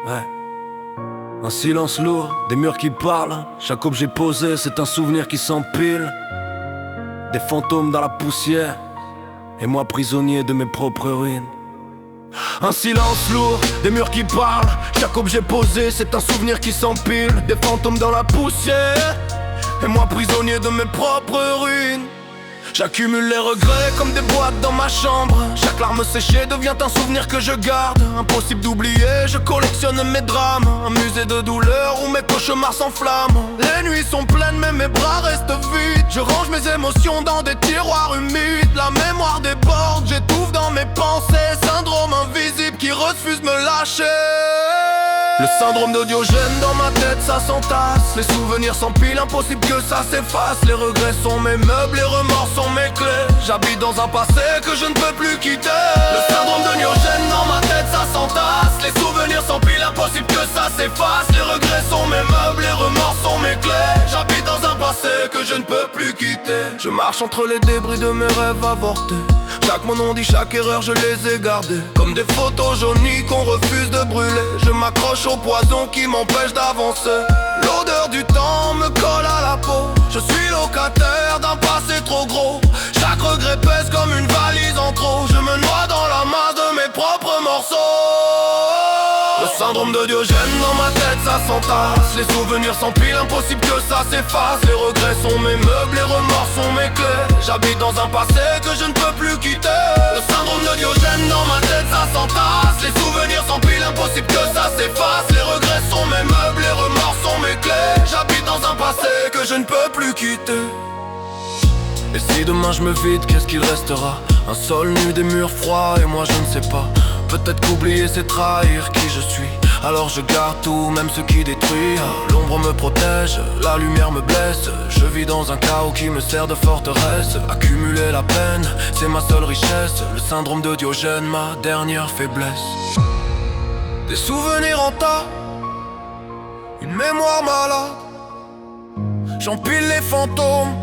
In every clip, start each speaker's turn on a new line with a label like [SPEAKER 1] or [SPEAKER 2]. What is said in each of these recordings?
[SPEAKER 1] Ouais. Un silence lourd, des murs qui parlent. Chaque objet posé, c'est un souvenir qui s'empile. Des fantômes dans la poussière, et moi prisonnier de mes propres ruines. Un silence lourd, des murs qui parlent. Chaque objet posé, c'est un souvenir qui s'empile. Des fantômes dans la poussière, et moi prisonnier de mes propres ruines. J'accumule les regrets comme des boîtes dans ma chambre. Chaque larme séchée devient un souvenir que je garde. Impossible d'oublier, je collectionne mes drames. Un musée de douleur où mes cauchemars s'enflamment. Les nuits sont pleines mais mes bras restent vides. Je range mes émotions dans des tiroirs humides. La mémoire déborde, j'étouffe dans mes pensées. Syndrome invisible qui refuse de me lâcher. Le syndrome de Diogène dans ma tête, ça s'entasse. Les souvenirs s'empilent, impossible que ça s'efface. Les regrets sont mes meubles, les remords sont mes clés. J'habite dans un passé que je ne peux plus quitter. Le syndrome de Diogène dans ma tête, ça s'entasse. Les souvenirs s'empilent, impossible que ça s'efface. Les regrets sont mes meubles, les remords sont mes clés. J'habite dans un passé que je ne peux plus quitter. Je marche entre les débris de mes rêves avortés. Chaque mot non dit, chaque erreur je les ai gardées. Comme des photos jaunies qu'on refuse de brûler. Je m'accroche au poison qui m'empêche d'avancer. L'odeur du temps me colle à la peau. Je suis locataire d'un passé trop gros. Chaque regret pèse comme une valise en trop. Je me noie dans la masse de mes propres morceaux. Le syndrome de Diogène dans ma tête, ça s'entasse. Les souvenirs s'empilent, impossible que ça s'efface. Les regrets sont mes meubles, les remords sont mes clés. J'habite dans un passé que je ne peux plus quitter. Le syndrome de Diogène dans ma tête, ça s'entasse. Les souvenirs s'empilent, impossible que ça s'efface. Les regrets sont mes meubles, les remords sont mes clés. J'habite dans un passé que je ne peux plus quitter. Et si demain je me vide, qu'est-ce qu'il restera? Un sol nu, des murs froids, et moi je ne sais pas. Peut-être qu'oublier c'est trahir qui je suis. Alors je garde tout, même ce qui détruit. L'ombre me protège, la lumière me blesse. Je vis dans un chaos qui me sert de forteresse. Accumuler la peine, c'est ma seule richesse. Le syndrome de Diogène, ma dernière faiblesse. Des souvenirs en tas, une mémoire malade. J'empile les fantômes,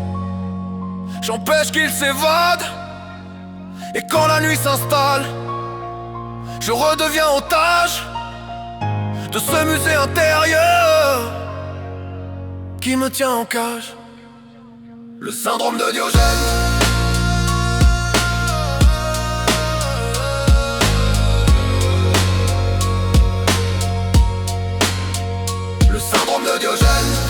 [SPEAKER 1] j'empêche qu'ils s'évadent. Et quand la nuit s'installe, je redeviens otage de ce musée intérieur qui me tient en cage. Le syndrome de Diogène. Le syndrome de Diogène.